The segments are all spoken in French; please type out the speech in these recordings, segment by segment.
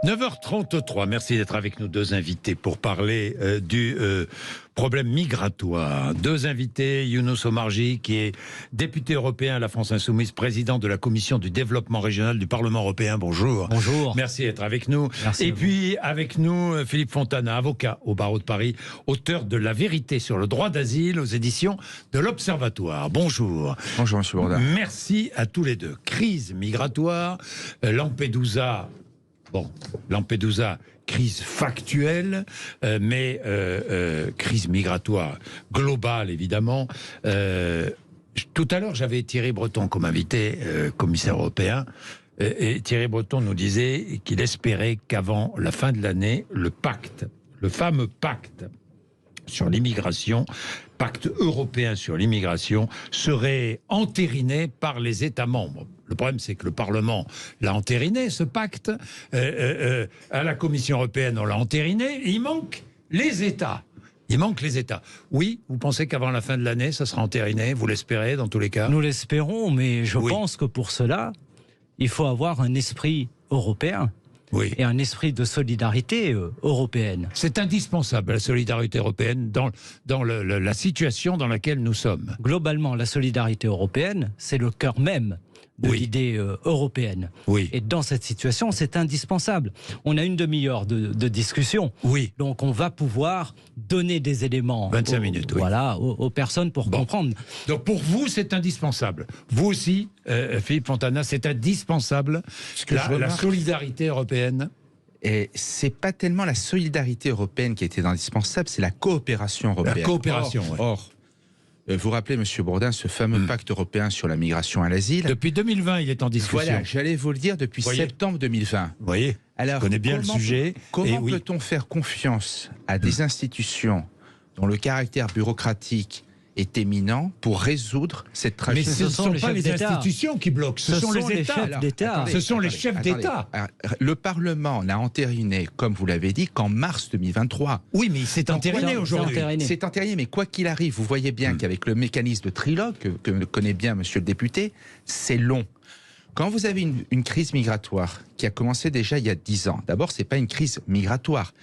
9h33, merci d'être avec nous, deux invités pour parler du problème migratoire. Deux invités, Younous Omarjee, qui est député européen à la France Insoumise, président de la Commission du développement régional du Parlement européen. Bonjour. Bonjour. Merci d'être avec nous. Merci. Et puis avec nous, Philippe Fontana, avocat au barreau de Paris, auteur de La vérité sur le droit d'asile aux éditions de l'Observatoire. Bonjour. Bonjour, monsieur Bourdin. Merci à tous les deux. Crise migratoire, Lampedusa... Bon, Lampedusa, crise factuelle, mais crise migratoire globale, évidemment. Tout à l'heure, j'avais Thierry Breton comme invité, commissaire européen, et Thierry Breton nous disait qu'il espérait qu'avant la fin de l'année, le fameux pacte sur l'immigration, pacte européen sur l'immigration, serait entériné par les États membres. Le problème, c'est que le Parlement l'a entériné, ce pacte. À la Commission européenne, on l'a entériné. Il manque les États. Oui, vous pensez qu'avant la fin de l'année, ça sera entériné? Vous l'espérez, dans tous les cas? Nous l'espérons, mais je pense que pour cela, il faut avoir un esprit européen. Oui. Et un esprit de solidarité européenne. C'est indispensable, la solidarité européenne, dans la situation dans laquelle nous sommes. Globalement, la solidarité européenne, c'est le cœur même de l'idée européenne. Oui. Et dans cette situation, c'est indispensable. On a une demi-heure de discussion. Oui. Donc on va pouvoir donner des éléments 25 minutes, voilà, aux personnes pour comprendre. Donc pour vous, c'est indispensable. Vous aussi, Philippe Fontana, c'est indispensable la solidarité européenne. Et c'est pas tellement la solidarité européenne qui était indispensable, c'est la coopération européenne. La coopération, Or, vous rappelez, monsieur Bourdin, ce fameux pacte européen sur la migration et l'asile. Depuis 2020, il est en discussion. Voilà, j'allais vous le dire, depuis septembre 2020. Vous voyez, alors, je connais bien le sujet. Comment peut-on faire confiance à des institutions dont le caractère bureaucratique est éminent pour résoudre cette tragédie? Mais ce ne sont pas les institutions qui bloquent, ce sont les chefs d'État. Ce sont les chefs d'État. Le Parlement n'a entériné, comme vous l'avez dit, qu'en mars 2023. Oui, mais c'est entériné aujourd'hui. C'est entériné, mais quoi qu'il arrive, vous voyez bien qu'avec le mécanisme de trilogue, que connaît bien monsieur le député, c'est long. Quand vous avez une crise migratoire qui a commencé déjà il y a 10 ans, d'abord, ce n'est pas une crise migratoire.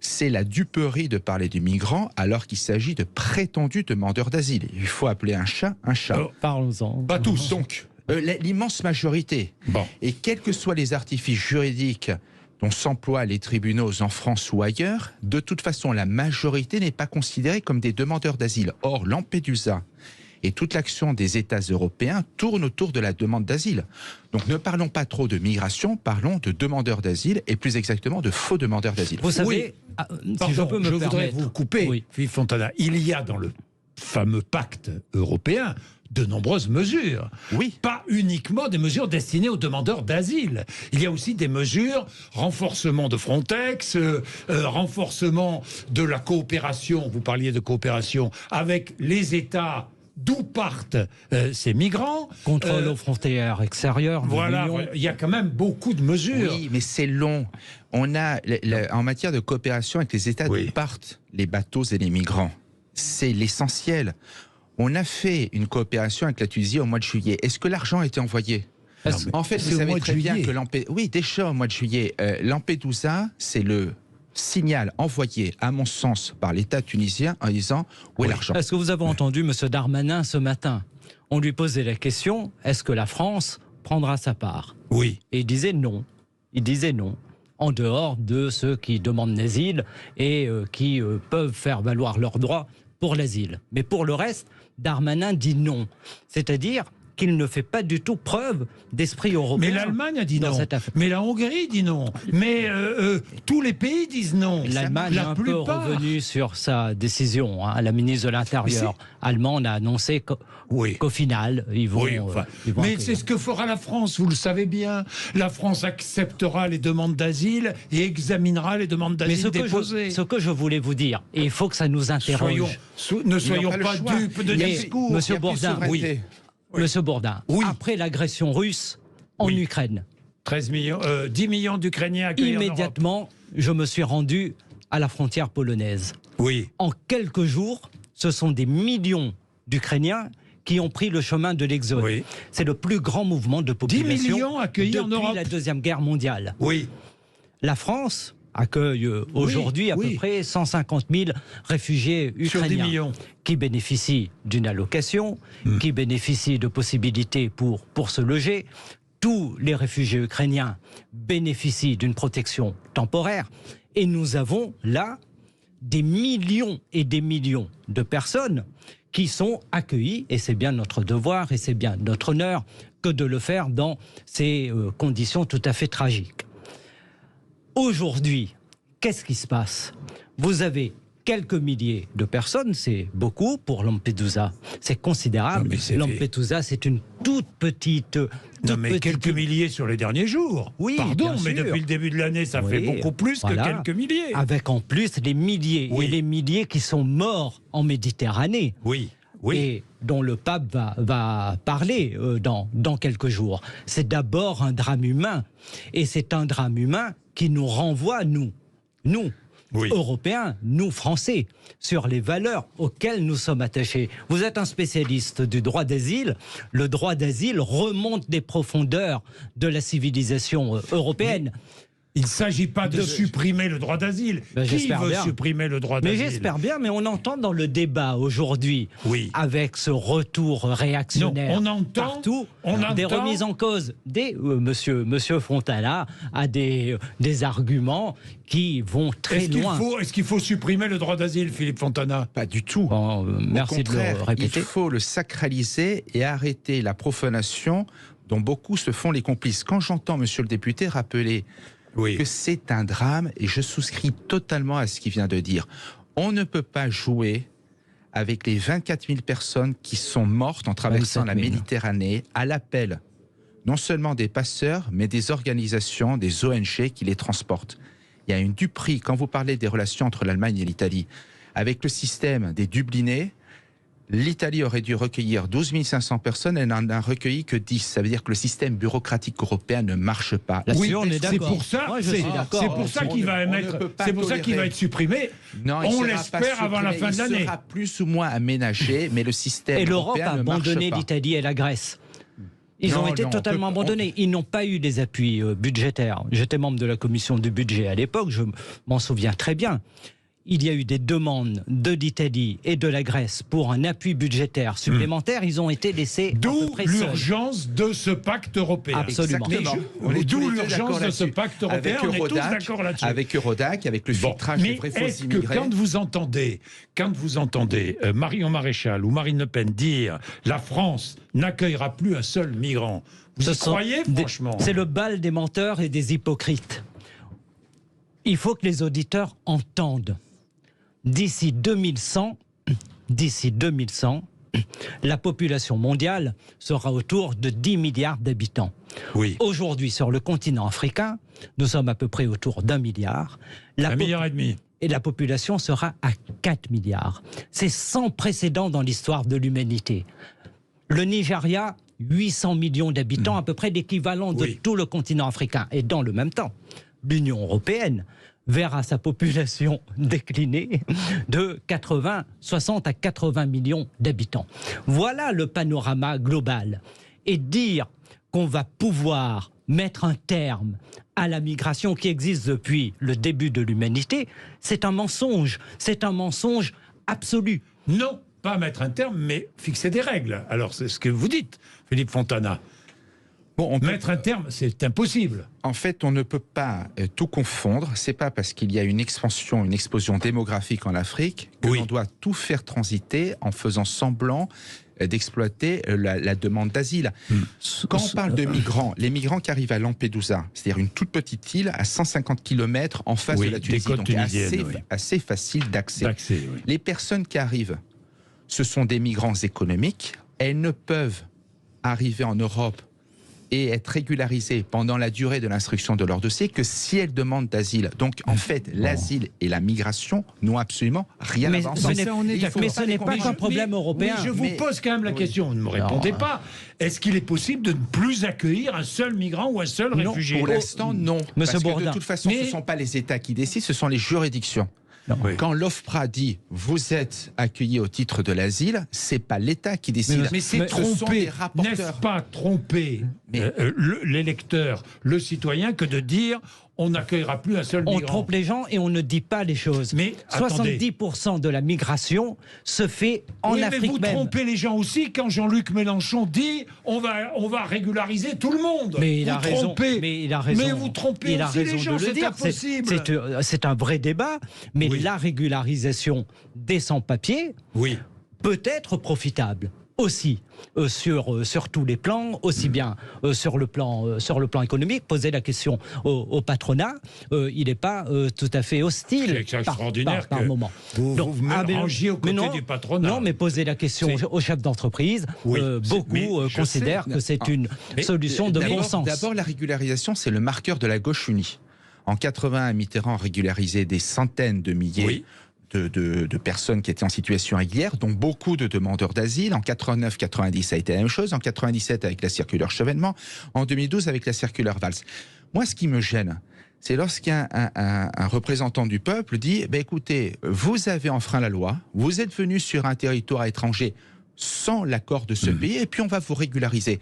C'est la duperie de parler du migrant alors qu'il s'agit de prétendus demandeurs d'asile. Il faut appeler un chat un chat. Parlons-en. Pas tous. Donc, l'immense majorité. Bon. Et quels que soient les artifices juridiques dont s'emploient les tribunaux en France ou ailleurs, de toute façon, la majorité n'est pas considérée comme des demandeurs d'asile. Or, Lampedusa et toute l'action des États européens tourne autour de la demande d'asile. Donc ne parlons pas trop de migration, parlons de demandeurs d'asile et plus exactement de faux demandeurs d'asile. Vous savez, si je peux me permettre, voudrais vous couper, Philippe Fontana. Il y a dans le fameux pacte européen de nombreuses mesures. Oui. Pas uniquement des mesures destinées aux demandeurs d'asile. Il y a aussi des mesures, renforcement de Frontex, renforcement de la coopération, vous parliez de coopération avec les États d'où partent ces migrants. Contrôle aux frontières extérieures. Voilà, il y a quand même beaucoup de mesures. Oui, mais c'est long. On a, en matière de coopération avec les États d'où partent les bateaux et les migrants. C'est l'essentiel. On a fait une coopération avec la Tunisie au mois de juillet. Est-ce que l'argent a été envoyé? En fait, vous savez très bien que oui, déjà au mois de juillet, Lampedusa, c'est le signal envoyé, à mon sens, par l'État tunisien en disant où est l'argent. Est-ce que vous avez entendu M. Darmanin ce matin? On lui posait la question, est-ce que la France prendra sa part? Oui. Et il disait non. Il disait non. En dehors de ceux qui demandent l'asile et qui peuvent faire valoir leurs droits pour l'asile. Mais pour le reste, Darmanin dit non. C'est-à-dire qu'il ne fait pas du tout preuve d'esprit européen. Mais l'Allemagne a dit non. Mais la Hongrie dit non. Mais tous les pays disent non. L'Allemagne est un peu revenue sur sa décision. La ministre de l'Intérieur allemande a annoncé qu'au final, ils vont... mais c'est ce que fera la France, vous le savez bien. La France acceptera les demandes d'asile et examinera les demandes d'asile déposées. Ce que je voulais vous dire, et il faut que ça nous interroge. Ne soyons pas dupes de discours. Monsieur Bourdin, Monsieur Bourdin, après l'agression russe en Ukraine, 10 millions d'Ukrainiens accueillis immédiatement, je me suis rendu à la frontière polonaise. Oui. En quelques jours, ce sont des millions d'Ukrainiens qui ont pris le chemin de l'exode. Oui. C'est le plus grand mouvement de population 10 millions accueillis en Europe depuis la Deuxième Guerre mondiale. Oui. La France accueille aujourd'hui à peu près 150 000 réfugiés ukrainiens qui bénéficient d'une allocation, qui bénéficient de possibilités pour se loger. Tous les réfugiés ukrainiens bénéficient d'une protection temporaire. Et nous avons là des millions et des millions de personnes qui sont accueillies. Et c'est bien notre devoir et c'est bien notre honneur que de le faire dans ces conditions tout à fait tragiques. Aujourd'hui, qu'est-ce qui se passe? Vous avez quelques milliers de personnes, c'est beaucoup pour Lampedusa, c'est considérable. Lampedusa, c'est une toute petite... quelques milliers sur les derniers jours. Oui, pardon, mais depuis le début de l'année, ça fait beaucoup plus que quelques milliers. Avec en plus les milliers et les milliers qui sont morts en Méditerranée. Oui. Et dont le pape va parler dans quelques jours. C'est d'abord un drame humain. Et c'est un drame humain qui nous renvoie, nous, Européens, nous, Français, sur les valeurs auxquelles nous sommes attachés. Vous êtes un spécialiste du droit d'asile. Le droit d'asile remonte des profondeurs de la civilisation européenne. Il ne s'agit pas de supprimer le droit d'asile. Qui veut supprimer le droit d'asile? Mais j'espère bien, mais on entend dans le débat aujourd'hui, avec ce retour réactionnaire partout, des remises en cause. Monsieur Fontana a des arguments qui vont très loin. Est-ce qu'il faut supprimer le droit d'asile, Philippe Fontana? Pas du tout. Merci de le répéter. Il faut le sacraliser et arrêter la profanation dont beaucoup se font les complices. Quand j'entends monsieur le député rappeler que c'est un drame, et je souscris totalement à ce qu'il vient de dire. On ne peut pas jouer avec les 24 000 personnes qui sont mortes en traversant la Méditerranée à l'appel non seulement des passeurs, mais des organisations, des ONG qui les transportent. Il y a une duperie, quand vous parlez des relations entre l'Allemagne et l'Italie, avec le système des Dublinés, l'Italie aurait dû recueillir 12 500 personnes, elle n'en a recueilli que 10. Ça veut dire que le système bureaucratique européen ne marche pas. On est d'accord. C'est pour ça qu'il va être supprimé. Non, on l'espère avant la fin de l'année. Il sera plus ou moins aménagé, mais le système et l'Europe a abandonné l'Italie l'Italie et la Grèce. Ils ont été totalement abandonnés. Ils n'ont pas eu des appuis budgétaires. J'étais membre de la commission du budget à l'époque, je m'en souviens très bien. Il y a eu des demandes de l'Italie et de la Grèce pour un appui budgétaire supplémentaire. Ils ont été laissés d'où l'urgence de ce pacte européen. Absolument. D'où l'urgence de ce pacte européen. On est tous d'accord là-dessus. Avec Eurodac, avec le filtrage des vrais faux immigrés. Mais quand vous entendez Marion Maréchal ou Marine Le Pen dire la France n'accueillera plus un seul migrant, vous y croyez franchement? C'est le bal des menteurs et des hypocrites. Il faut que les auditeurs entendent. D'ici 2100, la population mondiale sera autour de 10 milliards d'habitants. Aujourd'hui, sur le continent africain, nous sommes à peu près autour d'1 milliard. 1,5 milliard. Et la population sera à 4 milliards. C'est sans précédent dans l'histoire de l'humanité. Le Nigeria, 800 millions d'habitants, à peu près l'équivalent de tout le continent africain. Et dans le même temps, l'Union européenne verra sa population décliner de 60 à 80 millions d'habitants. Voilà le panorama global. Et dire qu'on va pouvoir mettre un terme à la migration qui existe depuis le début de l'humanité, c'est un mensonge absolu. Non, pas mettre un terme, mais fixer des règles. Alors c'est ce que vous dites, Philippe Fontana. Mettre un terme, c'est impossible. En fait, on ne peut pas tout confondre. C'est pas parce qu'il y a une explosion démographique en Afrique que l'on doit tout faire transiter en faisant semblant d'exploiter la demande d'asile. Quand on parle de migrants, les migrants qui arrivent à Lampedusa, c'est-à-dire une toute petite île à 150 km en face de la Tunisie, donc assez facile d'accès. Les personnes qui arrivent, ce sont des migrants économiques. Elles ne peuvent arriver en Europe et être régularisées pendant la durée de l'instruction de leur dossier que si elles demandent d'asile. Donc, en fait, l'asile et la migration n'ont absolument rien à voir ensemble. Mais ce n'est pas qu'un problème européen. Je vous pose quand même la question, vous ne me répondez pas. Est-ce qu'il est possible de ne plus accueillir un seul migrant ou un seul réfugié? Pour l'instant, non. Monsieur Bourdin. De toute façon, ce ne sont pas les États qui décident, ce sont les juridictions. Quand l'OFPRA dit « vous êtes accueillis au titre de l'asile », c'est pas l'État qui décide. Mais c'est tromper, n'est-ce pas tromper l'électeur, le citoyen, que de dire « on n'accueillera plus un seul On migrant. trompe les gens et on ne dit pas les choses. Mais 70% de la migration se fait en oui, Afrique mais vous même. trompez les gens aussi quand Jean-Luc Mélenchon dit on va régulariser tout le monde. Mais il vous a raison. trompez. Mais il a raison. Mais vous trompez il a aussi raison les gens, de le c'est dire. impossible. C'est un vrai débat, mais Oui. la régularisation des sans-papiers Oui. peut être profitable aussi sur tous les plans, aussi bien sur le plan économique. Poser la question au patronat, il n'est pas tout à fait hostile C'est extraordinaire par que moment. vous mais rangiez aux côtés du patronat. Non, mais poser la question aux chefs d'entreprise, Oui, beaucoup mais je considèrent sais. que c'est une solution de bon sens. D'abord, la régularisation, c'est le marqueur de la gauche unie. En 81, Mitterrand régularisait des centaines de milliers Oui. de personnes qui étaient en situation régulière, dont beaucoup de demandeurs d'asile. En 89-90, ça a été la même chose. En 97, avec la circulaire Chevènement. En 2012, avec la circulaire Valls. Moi, ce qui me gêne, c'est lorsqu'un un représentant du peuple dit écoutez, vous avez enfreint la loi, vous êtes venu sur un territoire étranger sans l'accord de ce pays, et puis on va vous régulariser.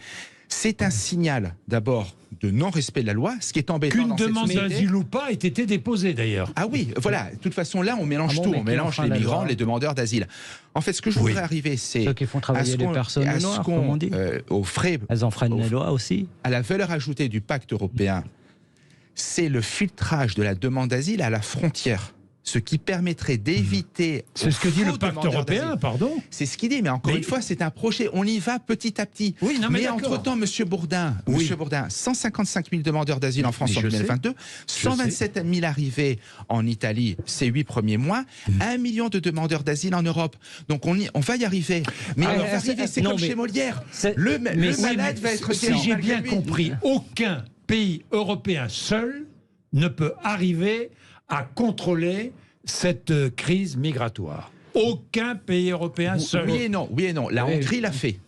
C'est un signal, d'abord, de non-respect de la loi, ce qui est embêtant Qu'une dans cette demande société. d'asile ou pas ait été déposée d'ailleurs. Ah oui, voilà. De toute façon, là, on mélange Ah bon, tout. mais On mélange qui enfreint les la migrants, loi les demandeurs d'asile. En fait, ce que je voudrais arriver, c'est Ceux qui font travailler les personnes noires, comme on dit. aux frais, Elles enfreignent les lois aussi. à la valeur ajoutée du pacte européen, c'est le filtrage de la demande d'asile à la frontière. Ce qui permettrait d'éviter... C'est ce que dit le pacte demandeurs européen, d'asile. pardon. C'est ce qu'il dit, mais encore une fois, c'est un projet. On y va petit à petit. Oui, non, mais d'accord. entre-temps, Monsieur Bourdin, 155 000 demandeurs d'asile en France en 2022, 127 000 arrivées en Italie ces 8 premiers mois, 1 million de demandeurs d'asile en Europe. Donc on va y arriver. Mais Alors, on va arriver, c'est non, comme mais chez Molière. c'est- Le mais si- malade va être Si guéri j'ai malgré bien lui. compris, aucun pays européen seul ne peut arriver à contrôler cette crise migratoire. Aucun pays européen seul. Oui et non. La Hongrie l'a fait.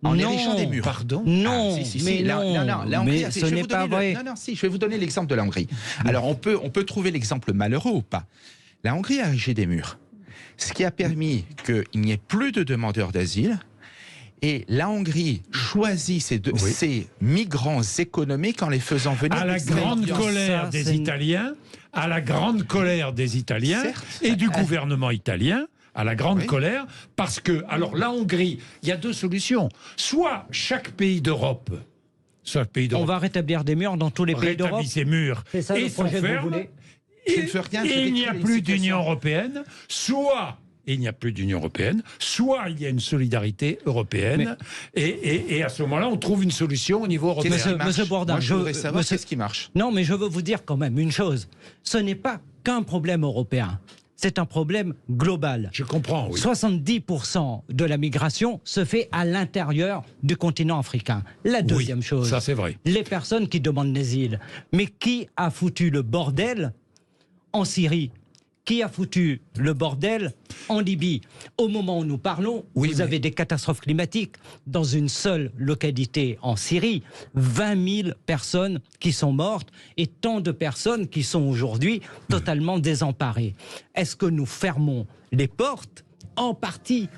En Non, érigeant des murs. Pardon. Non, Mais non, la Hongrie mais a fait. ce Je vais n'est vous pas donner vrai. je vais vous donner l'exemple de la Hongrie. Alors, on peut trouver l'exemple malheureux ou pas. La Hongrie a érigé des murs, ce qui a permis qu'il n'y ait plus de demandeurs d'asile. Et la Hongrie choisit ses migrants économiques en les faisant venir À la grande d'Extrême-Orient. colère Ça, des c'est une- Italiens, à la grande colère des Italiens Certes. et du gouvernement italien, à la grande Oui. colère, parce que, alors la Hongrie, il y a deux solutions. Soit chaque pays d'Europe, On va rétablir des murs dans tous les pays d'Europe. rétablit ses murs C'est ça et le projet que vous s'enferme, voulez. Je ne fais rien, je et il n'y a décris plus une situation. d'Union européenne, soit il n'y a plus d'Union européenne, soit il y a une solidarité européenne, et à ce moment-là, on trouve une solution au niveau européen. Qu'est-ce qui marche Monsieur Bourdin, Moi, je voudrais savoir monsieur- qu'est-ce qui marche. Non, mais je veux vous dire quand même une chose. Ce n'est pas qu'un problème européen. C'est un problème global. Je comprends, oui. 70% de la migration se fait à l'intérieur du continent africain. La deuxième chose, ça c'est vrai. les personnes qui demandent l'asile. Mais qui a foutu le bordel en Syrie? Qui a foutu le bordel en Libye? Au moment où nous parlons, Oui, vous mais- avez des catastrophes climatiques. Dans une seule localité en Syrie, 20 000 personnes qui sont mortes et tant de personnes qui sont aujourd'hui totalement désemparées. Est-ce que nous fermons les portes? En partie,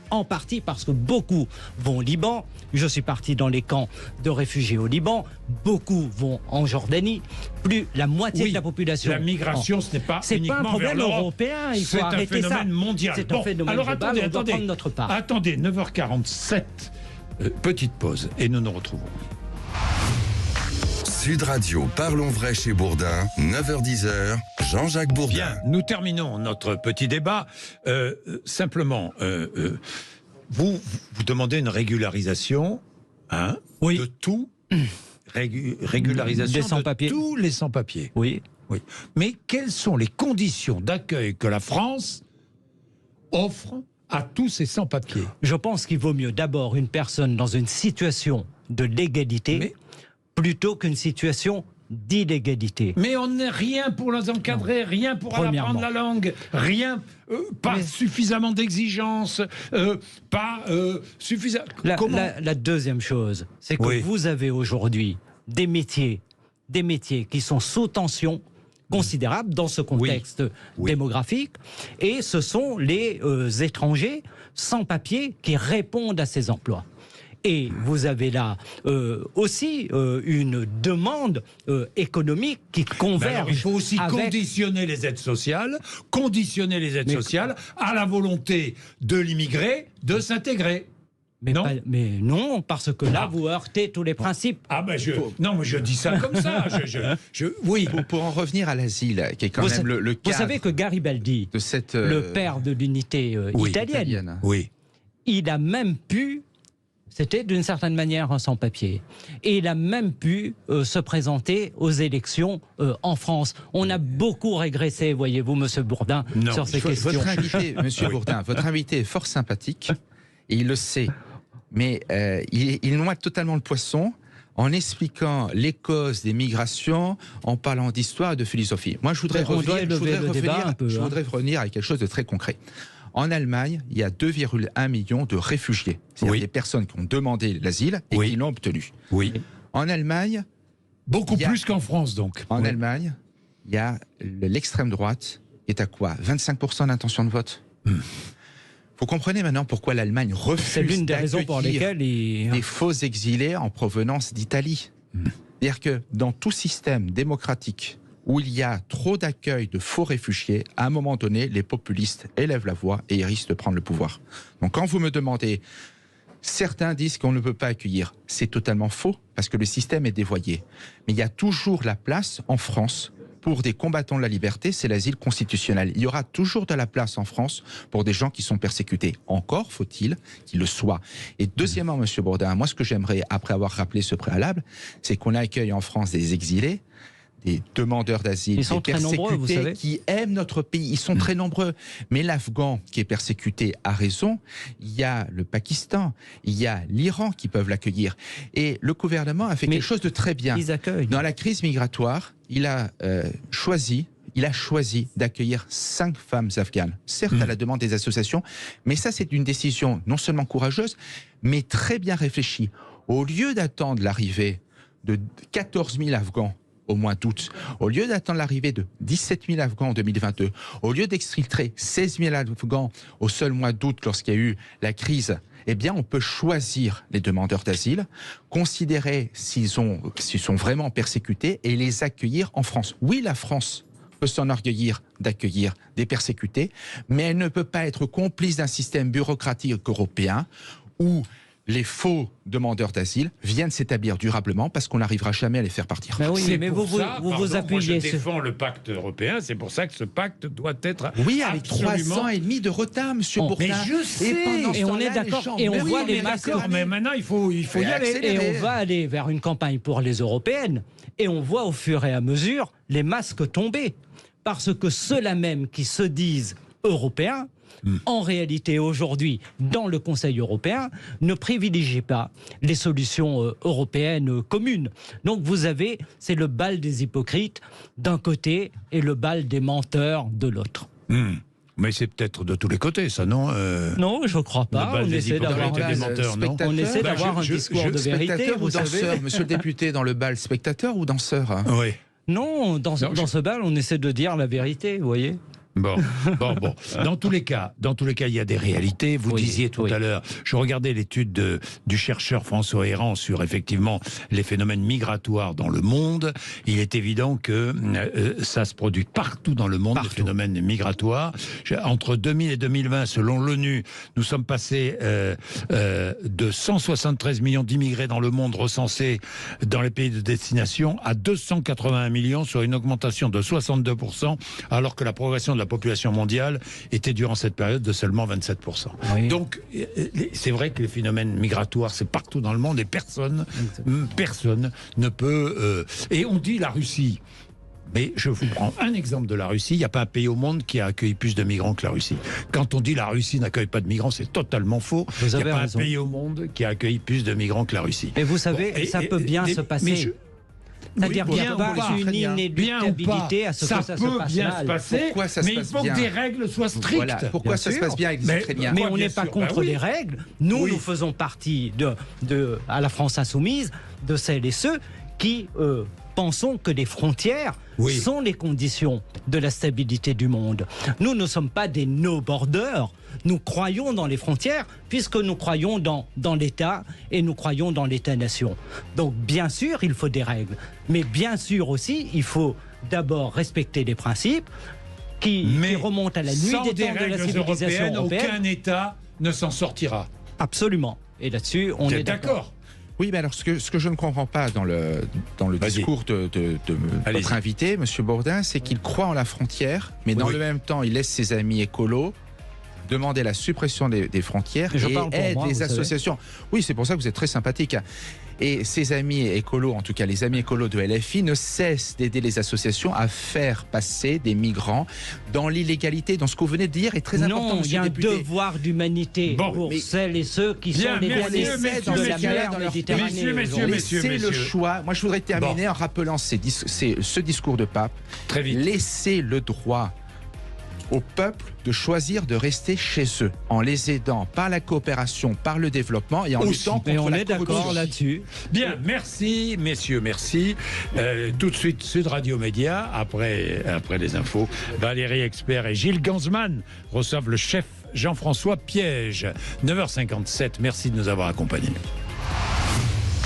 parce que beaucoup vont au Liban. Je suis parti dans les camps de réfugiés au Liban. Beaucoup vont en Jordanie. Plus la moitié Oui, de la population. la migration, ce n'est pas C'est uniquement pas un problème vers l'Europe. européen. Il faut C'est un arrêter ça. phénomène mondial. C'est un phénomène alors global, attendez, on doit prendre notre part. Attendez, 9h47, petite pause, et nous nous retrouvons. Sud Radio, parlons vrai chez Bourdin, 9h-10h, Jean-Jacques Bourdin. Bien, nous terminons notre petit débat. Simplement, vous demandez une régularisation Oui. de tout, régularisation Des de sans-papiers. tous les sans-papiers. Oui. Oui. Mais quelles sont les conditions d'accueil que la France offre à tous ces sans-papiers? Je pense qu'il vaut mieux d'abord une personne dans une situation de légalité Mais- plutôt qu'une situation d'illégalité. Mais on n'est rien pour les encadrer, rien pour Premièrement. apprendre la langue, rien, pas suffisamment d'exigences, pas suffisamment... La deuxième chose, c'est que Oui. vous avez aujourd'hui des métiers qui sont sous tension considérable dans ce contexte Oui. démographique, et ce sont les étrangers sans papier qui répondent à ces emplois. Et vous avez là aussi une demande économique qui converge. Alors, il faut aussi conditionner les aides sociales, à la volonté de l'immigré de s'intégrer. Mais non, parce que là, vous heurtez tous les principes. Non, mais je dis ça comme ça. Oui. Pour en revenir à l'asile, qui est quand même le cas. Vous savez que Garibaldi, le père de l'unité italienne, il a même pu, c'était d'une certaine manière un sans-papier, et il a même pu se présenter aux élections en France. On a beaucoup régressé, voyez-vous, Monsieur Bourdin, sur ces questions. Votre invité, Monsieur Bourdin, votre invité est fort sympathique, et il le sait. Mais il noie totalement le poisson en expliquant les causes des migrations, en parlant d'histoire et de philosophie. Moi, je voudrais revenir à quelque chose de très concret. En Allemagne, il y a 2,1 millions de réfugiés. C'est-à-dire des personnes qui ont demandé l'asile et qui l'ont obtenu. Oui. En Allemagne... Beaucoup plus qu'en France, donc. En Allemagne, il y a l'extrême droite est à quoi 25% d'intention de vote. Vous comprenez maintenant pourquoi l'Allemagne refuse d'accueillir des faux exilés en provenance d'Italie. C'est-à-dire que dans tout système démocratique où il y a trop d'accueil de faux réfugiés, à un moment donné, les populistes élèvent la voix et ils risquent de prendre le pouvoir. Donc quand vous me demandez, certains disent qu'on ne peut pas accueillir. C'est totalement faux parce que le système est dévoyé. Mais il y a toujours la place en France pour des combattants de la liberté, c'est l'asile constitutionnel. Il y aura toujours de la place en France pour des gens qui sont persécutés. Encore faut-il qu'ils le soient. Et deuxièmement, Monsieur Bourdin, moi ce que j'aimerais, après avoir rappelé ce préalable, c'est qu'on accueille en France des exilés, des demandeurs d'asile, des persécutés qui aiment notre pays. Ils sont très nombreux. Mais l'Afghan qui est persécuté a raison. Il y a le Pakistan, il y a l'Iran qui peuvent l'accueillir. Et le gouvernement a fait quelque chose de très bien. Dans la crise migratoire, il a choisi d'accueillir 5 femmes afghanes. Certes, à la demande des associations, mais ça, c'est une décision non seulement courageuse, mais très bien réfléchie. Au lieu d'attendre l'arrivée de 14 000 Afghans au mois d'août, au lieu d'attendre l'arrivée de 17 000 Afghans en 2022, au lieu d'exfiltrer 16 000 Afghans au seul mois d'août lorsqu'il y a eu la crise, eh bien, on peut choisir les demandeurs d'asile, considérer s'ils sont vraiment persécutés et les accueillir en France. Oui, la France peut s'enorgueillir d'accueillir des persécutés, mais elle ne peut pas être complice d'un système bureaucratique européen où les faux demandeurs d'asile viennent s'établir durablement parce qu'on n'arrivera jamais à les faire partir. Mais oui, mais vous appuyez. Moi, je défends le pacte européen, c'est pour ça que ce pacte doit être. Oui, avec 3 ans et demi de retard, Monsieur Bourdin. Mais je sais, et on est d'accord, et on voit les masques. Mais maintenant, il faut y aller. Et on va aller vers une campagne pour les européennes, et on voit au fur et à mesure les masques tomber. Parce que ceux-là même qui se disent européens, en réalité, aujourd'hui, dans le Conseil européen, ne privilégie pas les solutions européennes communes. Donc vous avez, c'est le bal des hypocrites d'un côté et le bal des menteurs de l'autre. Mais c'est peut-être de tous les côtés, ça, non Non, je ne crois pas. On essaie d'avoir un discours de vérité. Ou danseur, monsieur le député, dans le bal, spectateur ou danseur? Oui. Non, dans ce bal, on essaie de dire la vérité, vous voyez. Bon. Dans tous les cas, il y a des réalités. Vous disiez tout à l'heure, je regardais l'étude du chercheur François Héran sur effectivement les phénomènes migratoires dans le monde. Il est évident que ça se produit partout dans le monde, les phénomènes migratoires. Entre 2000 et 2020, selon l'ONU, nous sommes passés de 173 millions d'immigrés dans le monde recensés dans les pays de destination à 281 millions, sur une augmentation de 62%, alors que la progression de la population mondiale était durant cette période de seulement 27%. Oui. Donc, c'est vrai que les phénomènes migratoires, c'est partout dans le monde et personne ne peut... et on dit la Russie. Mais je vous prends un exemple de la Russie. Il n'y a pas un pays au monde qui a accueilli plus de migrants que la Russie. Quand on dit la Russie n'accueille pas de migrants, c'est totalement faux. Il n'y a pas un pays au monde qui a accueilli plus de migrants que la Russie. Et vous savez, ça peut bien se passer. C'est-à-dire qu'il n'y a pas une inéluctabilité à ce que ça se passe mal. Pourquoi ça se passe bien ? Mais il faut que des règles soient strictes. Voilà. Pourquoi ça se passe bien avec les Ukrainiens ? Mais on n'est pas contre les règles. Nous faisons partie à la France insoumise de celles et ceux qui pensons que les frontières sont les conditions de la stabilité du monde. Nous ne sommes pas des no-borders. Nous croyons dans les frontières puisque nous croyons dans l'État et nous croyons dans l'État-nation. Donc bien sûr, il faut des règles. Mais bien sûr aussi, il faut d'abord respecter les principes qui remontent à la nuit des temps de la civilisation européenne. Aucun État ne s'en sortira. Absolument. Et là-dessus, on est d'accord. Oui, mais alors ce que je ne comprends pas dans le discours de votre invité, M. Bourdin, c'est qu'il croit en la frontière, mais dans le même temps, il laisse ses amis écolos demander la suppression des frontières et aide les associations. Oui, c'est pour ça que vous êtes très sympathique. Et ses amis écolos, en tout cas les amis écolos de LFI, ne cessent d'aider les associations à faire passer des migrants dans l'illégalité. Donc ce que vous venez de dire est très important, Non, il y a un devoir d'humanité pour celles et ceux qui sont les derniers de la mer Méditerranée. Laissez le choix. Moi, je voudrais terminer en rappelant ce discours de pape. Très vite. Laissez le droit au peuple de choisir de rester chez eux, en les aidant par la coopération, par le développement et en luttant contre la corruption. On est d'accord là-dessus. Bien, merci messieurs, merci. Tout de suite, Sud Radio Média, après les infos, Valérie Expert et Gilles Gansman reçoivent le chef Jean-François Piège. 9h57, merci de nous avoir accompagnés.